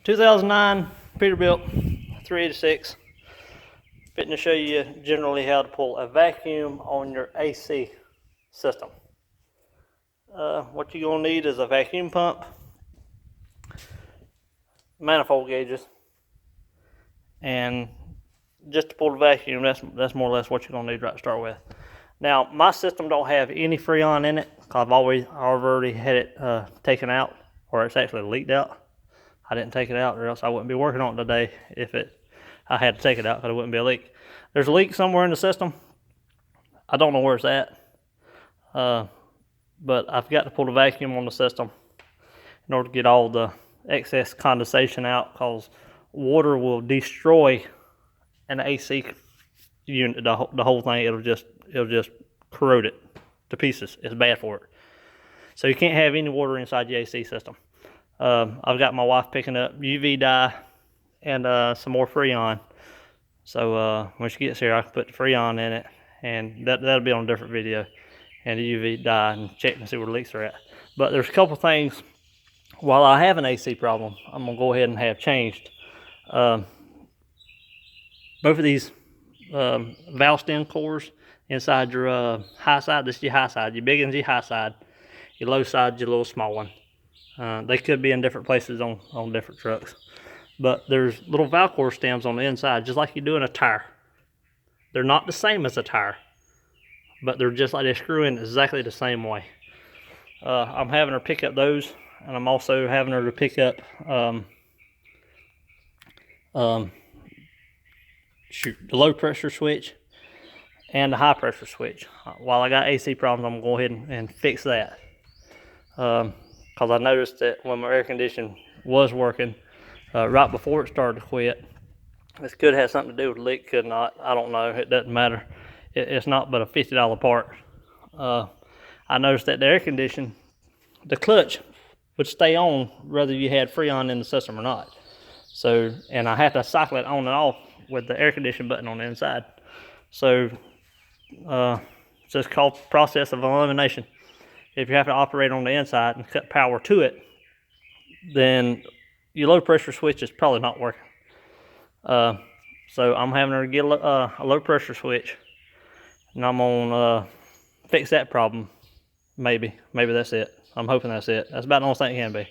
2009 Peterbilt 386. Fitting to show you generally how to pull a vacuum on your AC system. What you're going to need is a vacuum pump, manifold gauges, and just to pull the vacuum, that's more or less what you're going to need right to start with. Now, my system don't have any Freon in it because I've already had it taken out, or it's actually leaked out. I didn't take it out, or else I wouldn't be working on it today if I had to take it out because it wouldn't be a leak. There's a leak somewhere in the system. I don't know where it's at, but I've got to pull the vacuum on the system in order to get all the excess condensation out, because water will destroy an AC unit, the whole thing. It'll just corrode it to pieces. It's bad for it. So you can't have any water inside your AC system. I've got my wife picking up UV dye and some more Freon. So when she gets here, I can put the Freon in it, and that'll be on a different video, and the UV dye, and check and see where the leaks are at. But there's a couple things while I have an AC problem I'm gonna go ahead and have changed. Both of these valve stem cores inside your high side. This is your high side. Your big one's your high side. Your low side's your little small one. They could be in different places on different trucks. But there's little valve core stems on the inside, just like you do in a tire. They're not the same as a tire, but they're just like they screw in exactly the same way. I'm having her pick up those, and I'm also having her to pick up the low pressure switch and the high pressure switch. While I got AC problems, I'm going to go ahead and fix that. Because I noticed that when my air conditioning was working, right before it started to quit, this could have something to do with the leak, could not. I don't know. It doesn't matter. It's not but a $50 part. I noticed that the air conditioning, the clutch would stay on whether you had Freon in the system or not. So, and I have to cycle it on and off with the air conditioning button on the inside. So, it's just called process of elimination. If you have to operate on the inside and cut power to it, then your low pressure switch is probably not working. So I'm having her get a low pressure switch, and I'm gonna fix that problem. Maybe that's it. I'm hoping that's it. That's about the only thing it can be.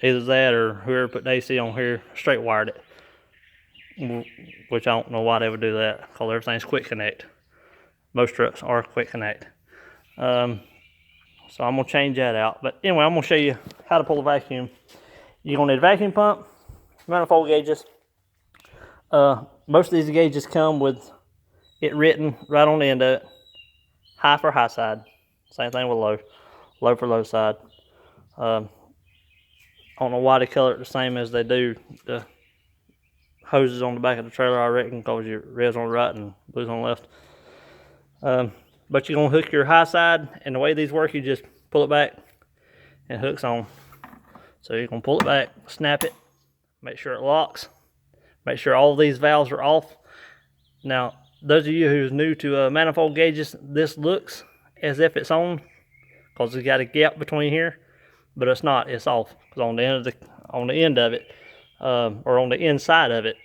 Either that or whoever put the AC on here straight wired it, which I don't know why they would do that, because everything's quick connect. Most trucks are quick connect. So I'm gonna change that out. But anyway, I'm gonna show you how to pull a vacuum. You're gonna need a vacuum pump, manifold gauges. Most of these gauges come with it written right on the end of it. High for high side. Same thing with low. Low for low side. I don't know why they color it the same as they do the hoses on the back of the trailer, I reckon, because your red's on the right and blue's on the left. But you're gonna hook your high side, and the way these work, you just pull it back and it hooks on. So you're gonna pull it back, snap it, make sure it locks, make sure all these valves are off. Now, those of you who's new to manifold gauges, this looks as if it's on, because it's got a gap between here, but it's not. It's off, because on the end of it, or on the inside of it,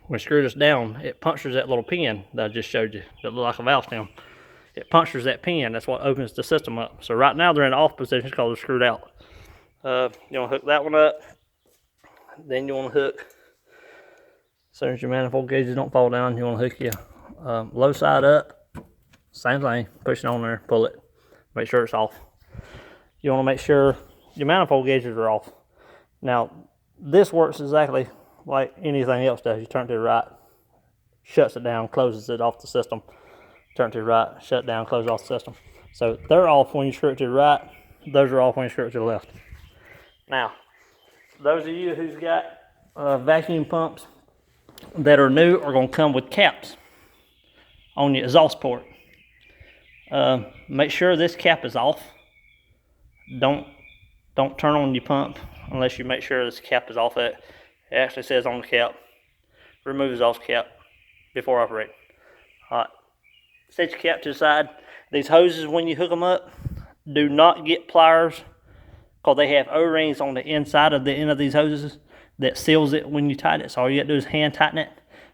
when you screw this down, it punctures that little pin that I just showed you that looked like a valve stem. It punctures that pin. That's what opens the system up. So right now they're in the off position because they're screwed out. You want to hook that one up. Then you want to hook, as soon as your manifold gauges don't fall down, you want to hook your low side up. Same thing. Push it on there, pull it. Make sure it's off. You want to make sure your manifold gauges are off. Now, this works exactly like anything else does. You turn to the right, shuts it down, closes it off the system. Turn to the right, shut down, close off the system. So they're off when you screw it to the right. Those are off when you screw it to the left. Now, those of you who's got vacuum pumps that are new are going to come with caps on your exhaust port. Make sure this cap is off. Don't turn on your pump unless you make sure this cap is off. It actually says on the cap, remove exhaust cap before operating. All right. Set your cap to the side. These hoses, when you hook them up, do not get pliers because they have O-rings on the inside of the end of these hoses that seals it when you tighten it. So all you got to do is hand tighten it.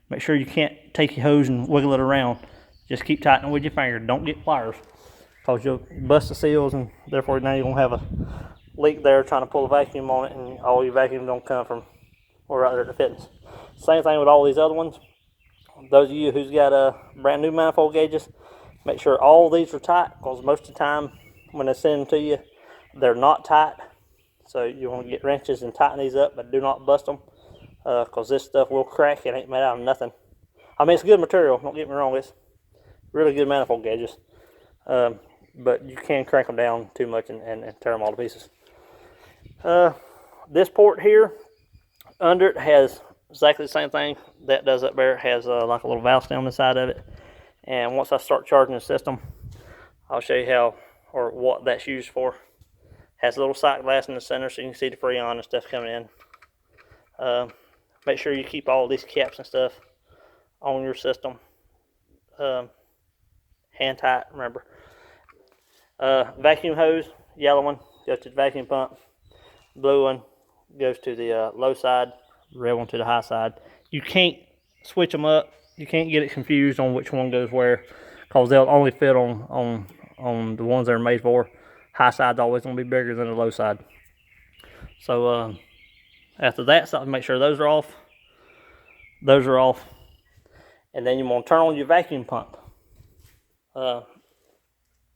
Make sure you can't take your hose and wiggle it around. Just keep tightening with your finger. Don't get pliers, because you'll bust the seals, and therefore now you're going to have a leak there trying to pull a vacuum on it, and all your vacuum don't come from right there at the fitness. Same thing with all these other ones. Those of you who's got brand new manifold gauges, make sure all these are tight, because most of the time when they send them to you, they're not tight. So you want to get wrenches and tighten these up, but do not bust them, because this stuff will crack. It ain't made out of nothing. I mean, it's good material, don't get me wrong, it's really good manifold gauges, but you can crank them down too much and tear them all to pieces. This port here under it has exactly the same thing that does up there. It has like a little valve stem on the side of it, and once I start charging the system, I'll show you how or what that's used for. Has a little sight glass in the center so you can see the Freon and stuff coming in. Make sure you keep all these caps and stuff on your system hand tight, remember. Vacuum hose, yellow one goes to the vacuum pump, blue one goes to the low side, red one to the high side. You can't switch them up. You can't get it confused on which one goes where, because they'll only fit on the ones they're made for. High side's always going to be bigger than the low side. So after that, so make sure those are off. Those are off. And then you want to turn on your vacuum pump. I'm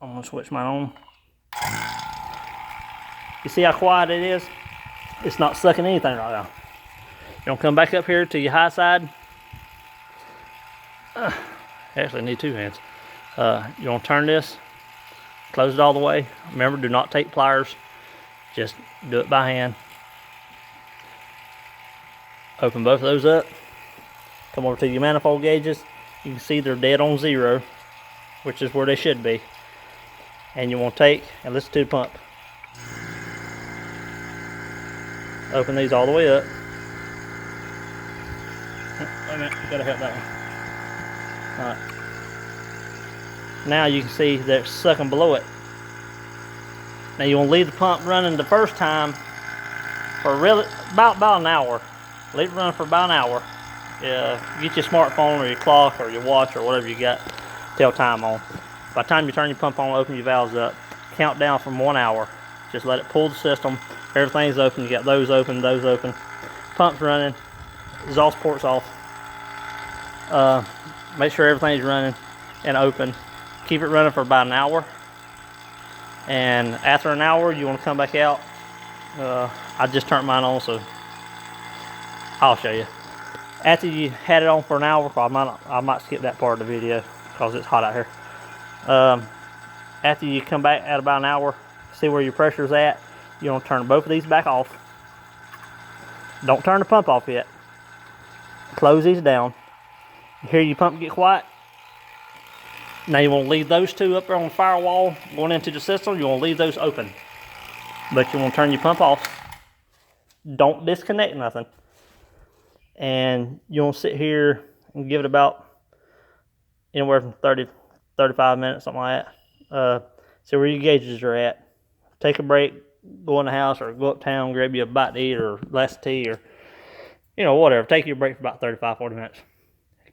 going to switch mine on. You see how quiet it is? It's not sucking anything right now. You're going to come back up here to your high side. Actually, I need two hands. You're going to turn this, close it all the way. Remember, do not take pliers. Just do it by hand. Open both of those up. Come over to your manifold gauges. You can see they're dead on 0, which is where they should be. And you want to take and listen to the pump. Open these all the way up. Wait a minute, you gotta help that one. Alright. Now you can see that it's sucking below it. Now you want to leave the pump running the first time for really about an hour. Leave it running for about an hour. Get your smartphone or your clock or your watch or whatever you got, tell time on. By the time you turn your pump on, open your valves up, count down from 1 hour. Just let it pull the system. Everything's open. You got those open, pump's running, exhaust port's off. Make sure everything's running and open. Keep it running for about an hour. And after an hour, you want to come back out. I just turned mine on, so I'll show you. After you had it on for an hour, I might skip that part of the video because it's hot out here. After you come back at about an hour, see where your pressure's at. You want to turn both of these back off. Don't turn the pump off yet. Close these down. You hear your pump get quiet? Now you want to leave those two up there on the firewall going into the system. You want to leave those open. But you want to turn your pump off. Don't disconnect nothing. And you want to sit here and give it about anywhere from 30, 35 minutes, something like that. See where your gauges are at. Take a break, go in the house or go uptown, grab you a bite to eat or a glass of tea or, whatever. Take your break for about 35, 40 minutes.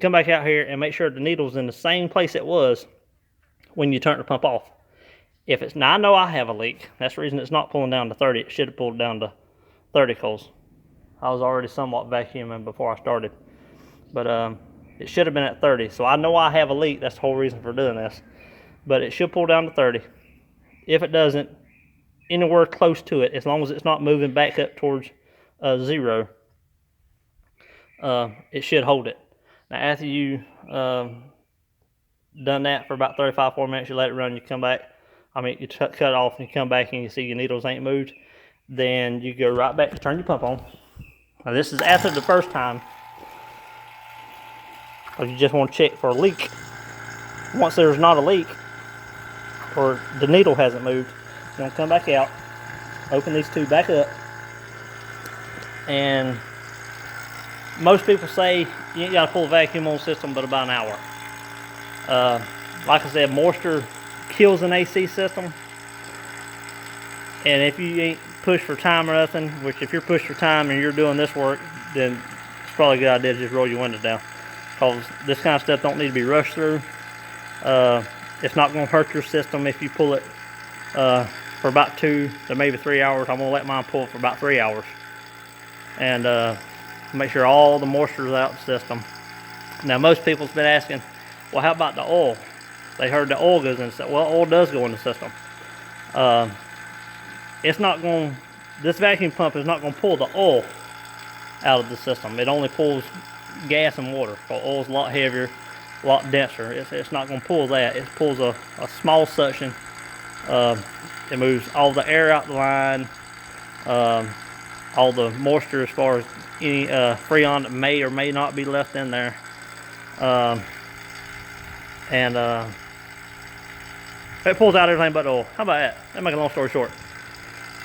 Come back out here and make sure the needle's in the same place it was when you turn the pump off. If it's, now I know I have a leak. That's the reason it's not pulling down to 30. It should have pulled down to 30 because I was already somewhat vacuuming before I started. But it should have been at 30. So I know I have a leak. That's the whole reason for doing this. But it should pull down to 30. If it doesn't, anywhere close to it, as long as it's not moving back up towards 0, it should hold it. Now after you done that for about 35, 40 minutes, you let it run, you come back, you cut it off and you come back and you see your needles ain't moved, then you go right back to turn your pump on. Now this is after the first time, because you just want to check for a leak. Once there's not a leak, or the needle hasn't moved, you're going to come back out, open these two back up, and most people say you ain't got to pull a vacuum on the system but about an hour. Like I said, moisture kills an AC system, and if you ain't pushed for time or nothing, which if you're pushed for time and you're doing this work, then it's probably a good idea to just roll your windows down, because this kind of stuff don't need to be rushed through. It's not going to hurt your system if you pull it for about 2 to maybe 3 hours. I'm going to let mine pull for about 3 hours, and make sure all the moisture is out of the system. Now, most people's been asking, well, how about the oil? They heard the oil goes in the system. Well, oil does go in the system. It's not going, this vacuum pump is not going to pull the oil out of the system. It only pulls gas and water. So oil's a lot heavier, a lot denser. It's not going to pull that. It pulls a small suction. It moves all the air out the line, all the moisture as far as any Freon that may or may not be left in there. It pulls out everything but the oil. How about that? That make a long story short.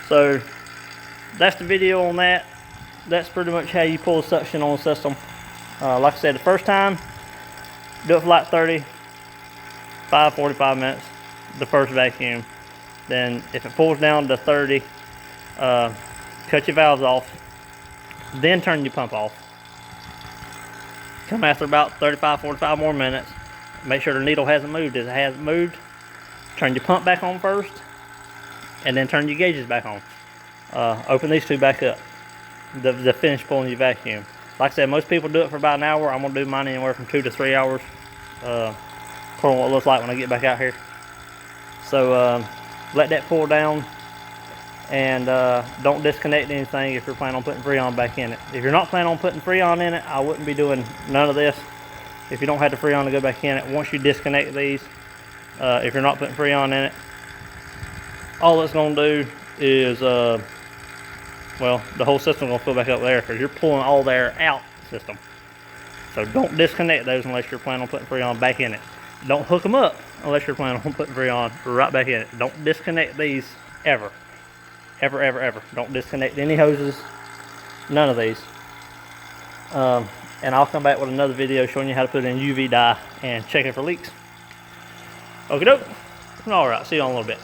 So that's the video on that. That's pretty much how you pull the suction on the system. Like I said, the first time, do it for like 45 minutes, the first vacuum. Then if it pulls down to 30, cut your valves off, then turn your pump off. Come after about 45 more minutes, make sure the needle hasn't moved. If it hasn't moved, turn your pump back on first, and then turn your gauges back on. Open these two back up, the finish pulling your vacuum. Like I said, most people do it for about an hour. I'm going to do mine anywhere from 2 to 3 hours, according to what it looks like when I get back out here. So let that pull down, and don't disconnect anything if you're planning on putting Freon back in it. If you're not planning on putting Freon in it, I wouldn't be doing none of this. If you don't have the Freon to go back in it, once you disconnect these, if you're not putting Freon in it, all it's going to do is, well, the whole system's going to fill back up there, because you're pulling all the air out the system. So don't disconnect those unless you're planning on putting Freon back in it. Don't hook them up unless you're planning on putting Freon right back in it. Don't disconnect these ever. Ever, ever, ever. Don't disconnect any hoses, none of these. And I'll come back with another video showing you how to put in UV dye and checking for leaks. Okie doke. Alright, see you in a little bit.